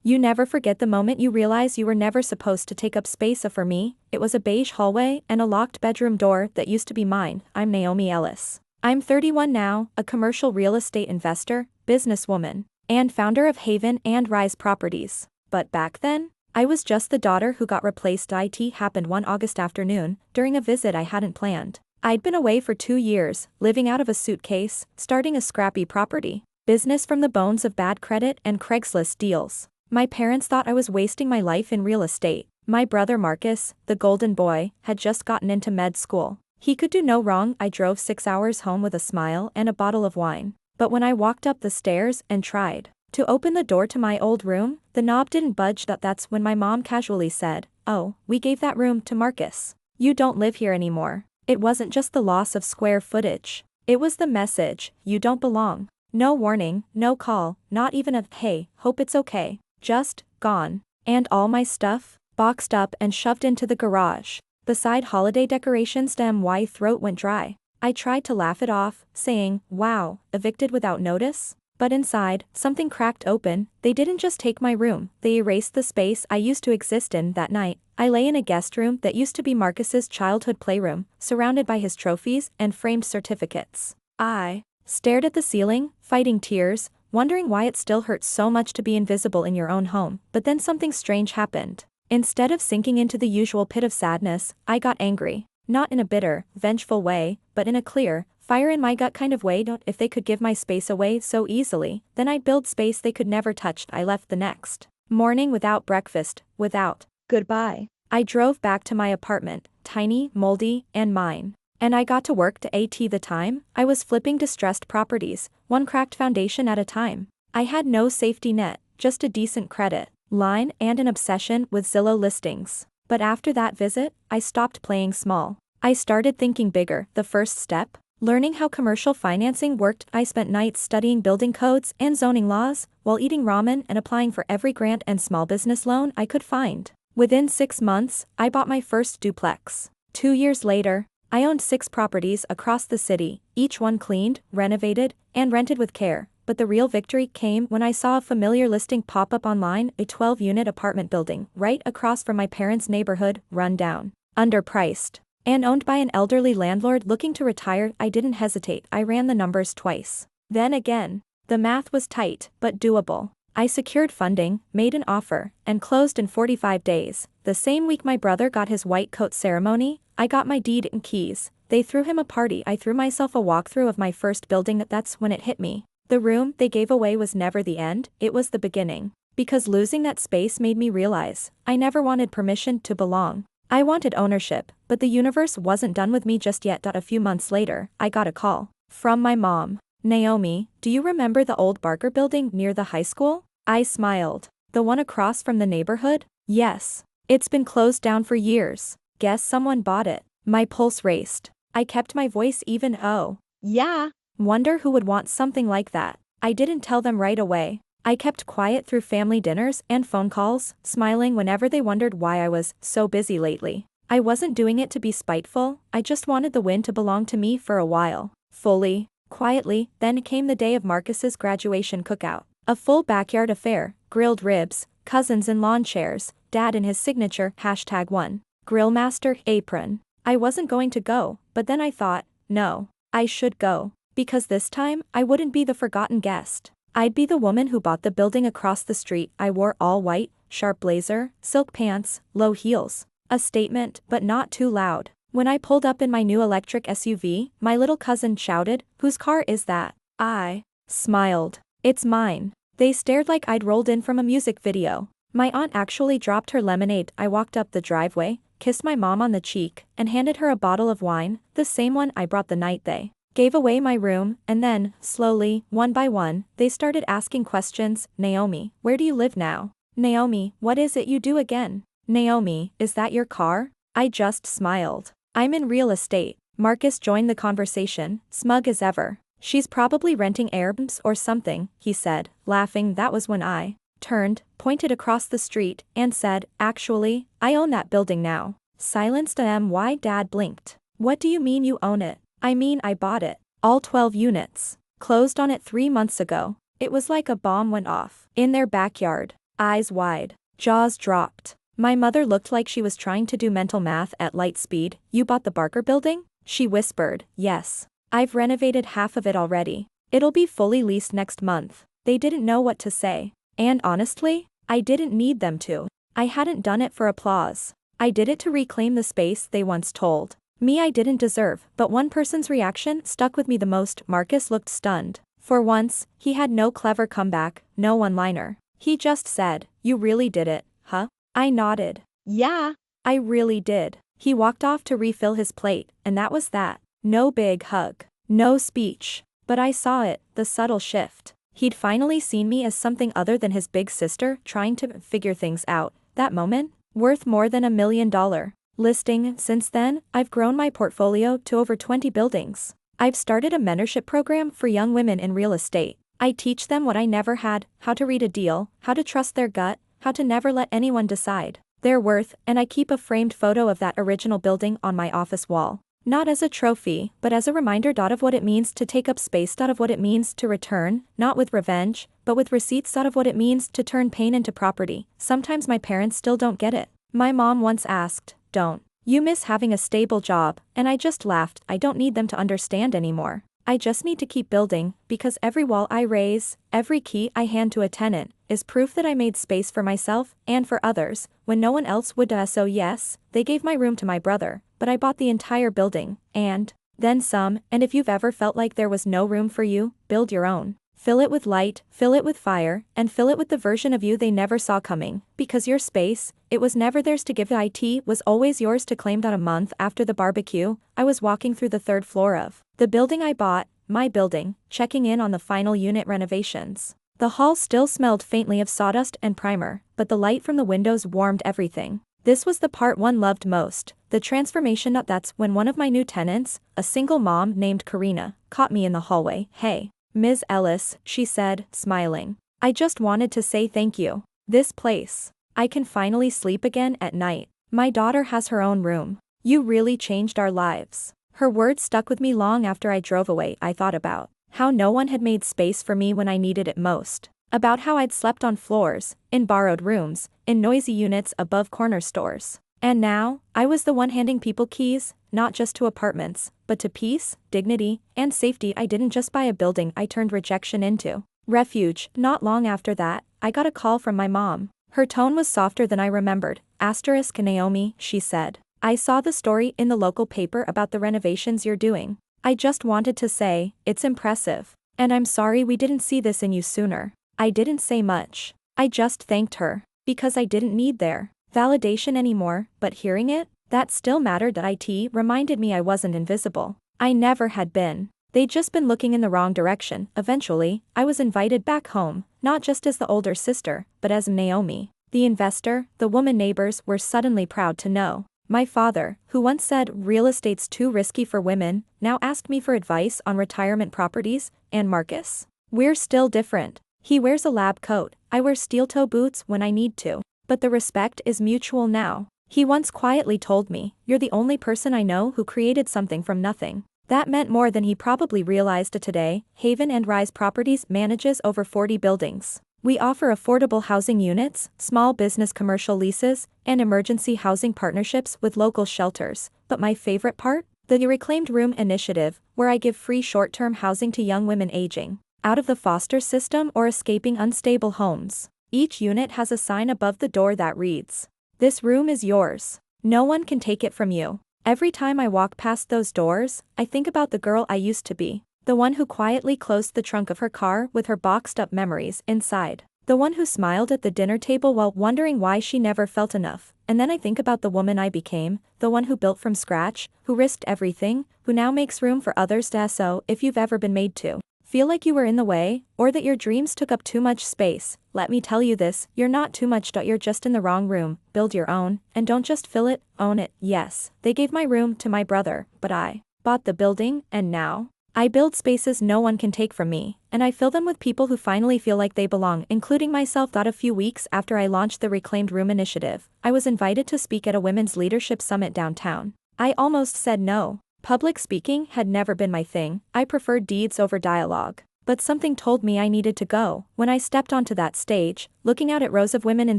You never forget the moment you realize you were never supposed to take up space. For me, it was a beige hallway and a locked bedroom door that used to be mine. I'm Naomi Ellis. I'm 31 now, a commercial real estate investor, businesswoman, and founder of Haven and Rise Properties. But back then, I was just the daughter who got replaced. It happened one August afternoon, during a visit I hadn't planned. I'd been away for 2 years, living out of a suitcase, starting a scrappy property business from the bones of bad credit and Craigslist deals. My parents thought I was wasting my life in real estate. My brother Marcus, the golden boy, had just gotten into med school. He could do no wrong. I drove 6 hours home with a smile and a bottle of wine. But when I walked up the stairs and tried to open the door to my old room, the knob didn't budge. That's when my mom casually said, "Oh, we gave that room to Marcus. You don't live here anymore." It wasn't just the loss of square footage. It was the message, "You don't belong." No warning, no call, not even a, "Hey, hope it's okay." Just, gone. And all my stuff, boxed up and shoved into the garage. Beside holiday decorations. My throat went dry. I tried to laugh it off, saying, "Wow, evicted without notice?" But inside, something cracked open. They didn't just take my room, they erased the space I used to exist in. That night, I lay in a guest room that used to be Marcus's childhood playroom, surrounded by his trophies and framed certificates. I stared at the ceiling, fighting tears, wondering why it still hurts so much to be invisible in your own home. But then something strange happened. Instead of sinking into the usual pit of sadness, I got angry. Not in a bitter, vengeful way, but in a clear, fire in my gut kind of way. If they could give my space away so easily, then I'd build space they could never touch. I left the next morning without breakfast, without goodbye. I drove back to my apartment, tiny, moldy, and mine. And I got to work. The time, I was flipping distressed properties, one cracked foundation at a time. I had no safety net, just a decent credit line and an obsession with Zillow listings. But after that visit, I stopped playing small. I started thinking bigger. The first step? Learning how commercial financing worked. I spent nights studying building codes and zoning laws, while eating ramen and applying for every grant and small business loan I could find. Within 6 months, I bought my first duplex. 2 years later, I owned 6 properties across the city, each one cleaned, renovated, and rented with care. But the real victory came when I saw a familiar listing pop up online, a 12-unit apartment building, right across from my parents' neighborhood, run down, underpriced, and owned by an elderly landlord looking to retire. I didn't hesitate. I ran the numbers twice. Then again. The math was tight, but doable. I secured funding, made an offer, and closed in 45 days. The same week my brother got his white coat ceremony, I got my deed and keys. They threw him a party. I threw myself a walkthrough of my first building. That's when it hit me. The room they gave away was never the end, it was the beginning. Because losing that space made me realize I never wanted permission to belong. I wanted ownership, but the universe wasn't done with me just yet. A few months later, I got a call from my mom. "Naomi, do you remember the old Barker building near the high school?" I smiled. "The one across from the neighborhood?" "Yes. It's been closed down for years. Guess someone bought it." My pulse raced. I kept my voice even. "Oh, yeah. Wonder who would want something like that." I didn't tell them right away. I kept quiet through family dinners and phone calls, smiling whenever they wondered why I was so busy lately. I wasn't doing it to be spiteful, I just wanted the win to belong to me for a while. Fully, quietly. Then came the day of Marcus's graduation cookout. A full backyard affair, grilled ribs, cousins in lawn chairs, dad in his signature #1 Grillmaster apron. I wasn't going to go, but then I thought, no, I should go. Because this time, I wouldn't be the forgotten guest. I'd be the woman who bought the building across the street. I wore all white, sharp blazer, silk pants, low heels. A statement, but not too loud. When I pulled up in my new electric SUV, my little cousin shouted, "Whose car is that?" I smiled. "It's mine." They stared like I'd rolled in from a music video. My aunt actually dropped her lemonade. I walked up the driveway, kissed my mom on the cheek, and handed her a bottle of wine, the same one I brought the night they gave away my room. And then, slowly, one by one, they started asking questions. "Naomi, where do you live now? Naomi, what is it you do again? Naomi, is that your car?" I just smiled. "I'm in real estate." Marcus joined the conversation, smug as ever. "She's probably renting Airbnbs or something," he said, laughing. That was when I turned, pointed across the street, and said, "Actually, I own that building now." Silenced. My dad blinked. "What do you mean you own it?" "I mean I bought it. All 12 units. Closed on it 3 months ago." It was like a bomb went off. In their backyard. Eyes wide. Jaws dropped. My mother looked like she was trying to do mental math at light speed. You bought the Barker building? She whispered. Yes. I've renovated half of it already. It'll be fully leased next month. They didn't know what to say. And honestly, I didn't need them to. I hadn't done it for applause. I did it to reclaim the space they once told me I didn't deserve, but one person's reaction stuck with me the most. Marcus looked stunned. For once, he had no clever comeback, no one-liner. He just said, "You really did it, huh?" I nodded. Yeah, I really did. He walked off to refill his plate, and that was that. No big hug. No speech. But I saw it, the subtle shift. He'd finally seen me as something other than his big sister trying to figure things out. That moment, worth more than $1 million listing. Since then, I've grown my portfolio to over 20 buildings. I've started a mentorship program for young women in real estate. I teach them what I never had: how to read a deal, how to trust their gut, how to never let anyone decide their worth, and I keep a framed photo of that original building on my office wall. Not as a trophy, but as a reminder of what it means to take up space, of what it means to return, not with revenge, but with receipts, of what it means to turn pain into property. Sometimes my parents still don't get it. My mom once asked, "Don't you miss having a stable job?" And I just laughed. I don't need them to understand anymore. I just need to keep building, because every wall I raise, every key I hand to a tenant, is proof that I made space for myself, and for others, when no one else would. So yes, they gave my room to my brother, but I bought the entire building, and then some. And if you've ever felt like there was no room for you, build your own. Fill it with light, fill it with fire, and fill it with the version of you they never saw coming, because your space, it was never theirs to give. It was always yours to claim. A month after the barbecue, I was walking through the third floor of the building I bought, my building, checking in on the final unit renovations. The hall still smelled faintly of sawdust and primer, but the light from the windows warmed everything. This was the part one loved most, the transformation. That's when one of my new tenants, a single mom named Karina, caught me in the hallway. "Hey, Ms. Ellis," she said, smiling. "I just wanted to say thank you. This place. I can finally sleep again at night. My daughter has her own room. You really changed our lives." Her words stuck with me long after I drove away. I thought about how no one had made space for me when I needed it most. About how I'd slept on floors, in borrowed rooms, in noisy units above corner stores. And now, I was the one handing people keys, not just to apartments, but to peace, dignity, and safety. I didn't just buy a building, I turned rejection into refuge. Not long after that, I got a call from my mom. Her tone was softer than I remembered. Naomi, she said. "I saw the story in the local paper about the renovations you're doing. I just wanted to say, it's impressive. And I'm sorry we didn't see this in you sooner." I didn't say much. I just thanked her. Because I didn't need their validation anymore, but hearing it, that still mattered. It reminded me I wasn't invisible. I never had been. They'd just been looking in the wrong direction. Eventually, I was invited back home, not just as the older sister, but as Naomi, the investor. The woman neighbors were suddenly proud to know. My father, who once said real estate's too risky for women, now asked me for advice on retirement properties. And Marcus? We're still different. He wears a lab coat, I wear steel-toe boots when I need to. But the respect is mutual now. He once quietly told me, "You're the only person I know who created something from nothing." That meant more than he probably realized. Today, Haven and Rise Properties manages over 40 buildings. We offer affordable housing units, small business commercial leases, and emergency housing partnerships with local shelters. But my favorite part? The Reclaimed Room initiative, where I give free short-term housing to young women aging out of the foster system or escaping unstable homes. Each unit has a sign above the door that reads, "This room is yours. No one can take it from you." Every time I walk past those doors, I think about the girl I used to be. The one who quietly closed the trunk of her car with her boxed-up memories inside. The one who smiled at the dinner table while wondering why she never felt enough. And then I think about the woman I became, the one who built from scratch, who risked everything, who now makes room for others. So, if you've ever been made to feel like you were in the way, or that your dreams took up too much space, let me tell you this: you're not too much. You're just in the wrong room. Build your own, and don't just fill it, own it. Yes, they gave my room to my brother, but I bought the building, and now I build spaces no one can take from me, and I fill them with people who finally feel like they belong, including myself. A few weeks after I launched the Reclaimed Room initiative, I was invited to speak at a women's leadership summit downtown. I almost said no. Public speaking had never been my thing. I preferred deeds over dialogue. but something told me I needed to go. When I stepped onto that stage, looking out at rows of women in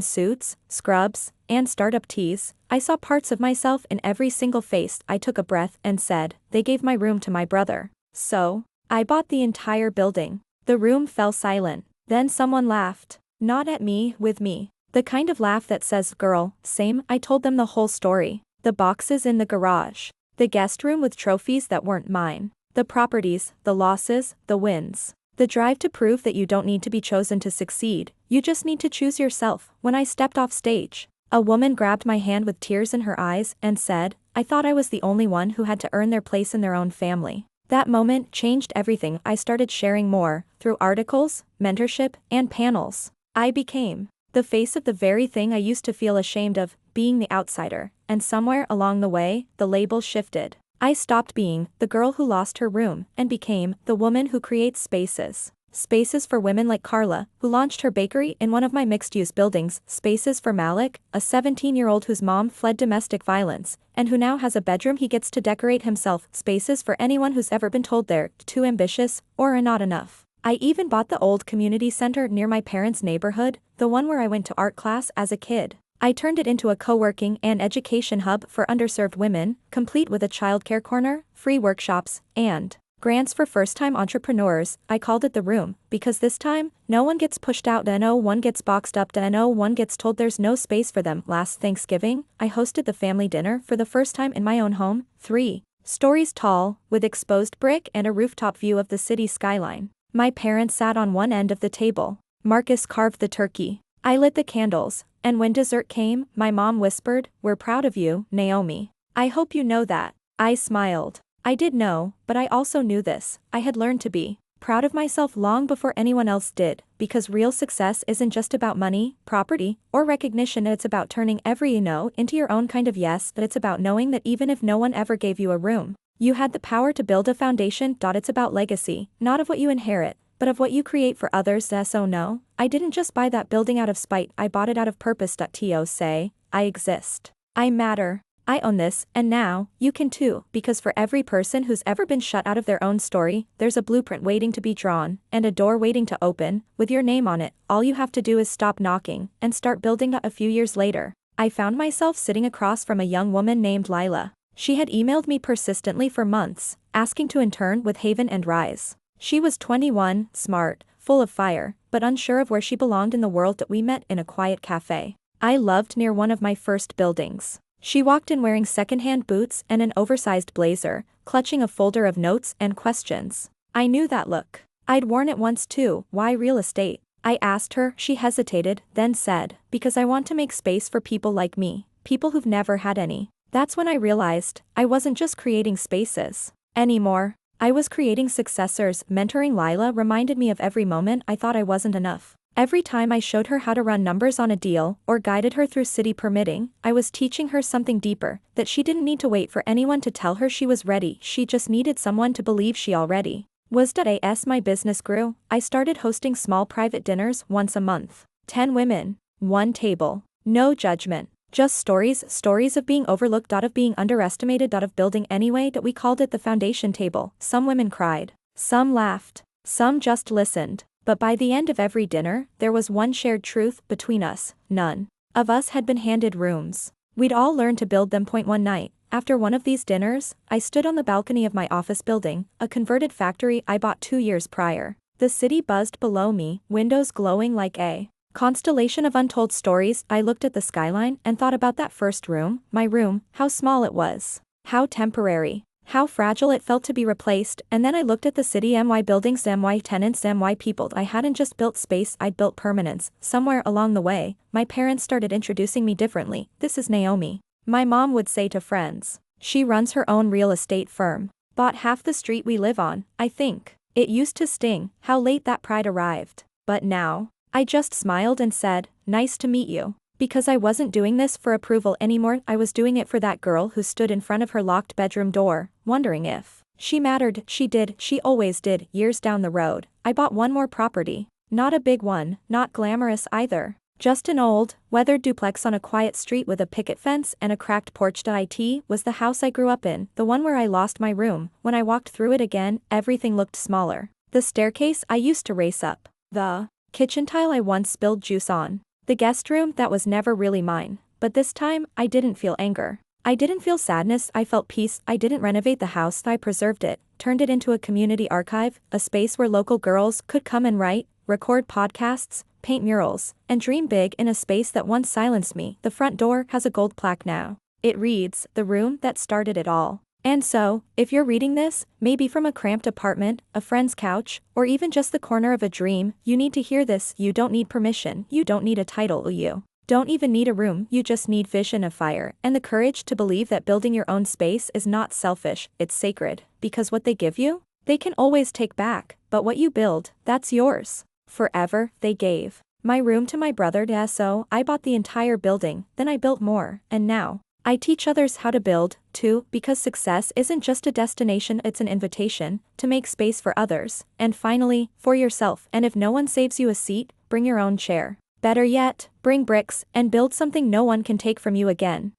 suits, scrubs, and startup tees, I saw parts of myself in every single face. I took a breath and said, they gave my room to my brother. So, I bought the entire building. The room fell silent. Then someone laughed. Not at me, with me. The kind of laugh that says, girl, same. I told them the whole story. The boxes in the garage. The guest room with trophies that weren't mine. The properties, the losses, the wins. The drive to prove that you don't need to be chosen to succeed, you just need to choose yourself. When I stepped off stage, a woman grabbed my hand with tears in her eyes and said, I thought I was the only one who had to earn their place in their own family. That moment changed everything. I started sharing more, through articles, mentorship, and panels. I became the face of the very thing I used to feel ashamed of, being the outsider, and somewhere along the way, the label shifted. I stopped being the girl who lost her room and became the woman who creates spaces. Spaces for women like Carla, who launched her bakery in one of my mixed-use buildings. Spaces for Malik, a 17-year-old whose mom fled domestic violence, and who now has a bedroom he gets to decorate himself. Spaces for anyone who's ever been told they're too ambitious or are not enough. I even bought the old community center near my parents' neighborhood, the one where I went to art class as a kid. I turned it into a co-working and education hub for underserved women, complete with a childcare corner, free workshops, and grants for first-time entrepreneurs. I called it The Room, because this time, no one gets pushed out, no one gets boxed up, no one gets told there's no space for them. Last Thanksgiving, I hosted the family dinner for the first time in my own home, 3 stories tall, with exposed brick and a rooftop view of the city skyline. My parents sat on one end of the table. Marcus carved the turkey. I lit the candles, and when dessert came, my mom whispered, we're proud of you, Naomi. I hope you know that. I smiled. I did know, but I also knew this. I had learned to be proud of myself long before anyone else did, because real success isn't just about money, property, or recognition. It's about turning every no into your own kind of yes. But it's about knowing that even if no one ever gave you a room, you had the power to build a foundation. It's about legacy, not of what you inherit, but of what you create for others. So no, I didn't just buy that building out of spite. I bought it out of purpose. To say, I exist. I matter. I own this, and now, you can too, because for every person who's ever been shut out of their own story, there's a blueprint waiting to be drawn, and a door waiting to open, with your name on it. All you have to do is stop knocking, and start building. A few years later, I found myself sitting across from a young woman named Lila. She had emailed me persistently for months, asking to intern with Haven and Rise. She was 21, smart, full of fire, but unsure of where she belonged in the world. That we met in a quiet cafe I loved near one of my first buildings. She walked in wearing secondhand boots and an oversized blazer, clutching a folder of notes and questions. I knew that look. I'd worn it once too. Why real estate? I asked her. She hesitated, then said, because I want to make space for people like me, people who've never had any. That's when I realized, I wasn't just creating spaces anymore. I was creating successors. Mentoring Lila reminded me of every moment I thought I wasn't enough. Every time I showed her how to run numbers on a deal, or guided her through city permitting, I was teaching her something deeper, that she didn't need to wait for anyone to tell her she was ready. She just needed someone to believe she already was. As my business grew, I started hosting small private dinners once a month. 10 women, 1 table. No judgment. Just stories of being overlooked, of being underestimated, of building anyway. We called it the foundation table. Some women cried. Some laughed. Some just listened. But by the end of every dinner, there was one shared truth between us: none of us had been handed rooms. We'd all learned to build them. One night, after one of these dinners, I stood on the balcony of my office building, a converted factory I bought 2 years prior. The city buzzed below me, windows glowing like a constellation of untold stories. I looked at the skyline and thought about that first room, my room, how small it was, how temporary, how fragile it felt to be replaced. And then I looked at the city, my buildings, my tenants, my people. I hadn't just built space, I'd built permanence. Somewhere along the way, my parents started introducing me differently. This is Naomi, my mom would say to friends. She runs her own real estate firm. Bought half the street we live on, I think. It used to sting, how late that pride arrived. But now, I just smiled and said, nice to meet you. Because I wasn't doing this for approval anymore. I was doing it for that girl who stood in front of her locked bedroom door, wondering if she mattered. She did, she always did. Years down the road, I bought one more property. Not a big one, not glamorous either. Just an old, weathered duplex on a quiet street with a picket fence and a cracked porch. It was the house I grew up in, the one where I lost my room. When I walked through it again, everything looked smaller. The staircase I used to race up. The kitchen tile I once spilled juice on. The guest room that was never really mine. But this time, I didn't feel anger. I didn't feel sadness, I felt peace. I didn't renovate the house, I preserved it, turned it into a community archive, a space where local girls could come and write, record podcasts, paint murals, and dream big in a space that once silenced me. The front door has a gold plaque now. It reads, "The room that started it all." And so, if you're reading this, maybe from a cramped apartment, a friend's couch, or even just the corner of a dream, you need to hear this. You don't need permission, you don't need a title, you don't even need a room, you just need vision of fire, and the courage to believe that building your own space is not selfish, it's sacred, because what they give you, they can always take back, but what you build, that's yours. Forever, they gave my room to my brother, so I bought the entire building, then I built more, and now, I teach others how to build, too, because success isn't just a destination, it's an invitation to make space for others, and finally, for yourself. And if no one saves you a seat, bring your own chair. Better yet, bring bricks, and build something no one can take from you again.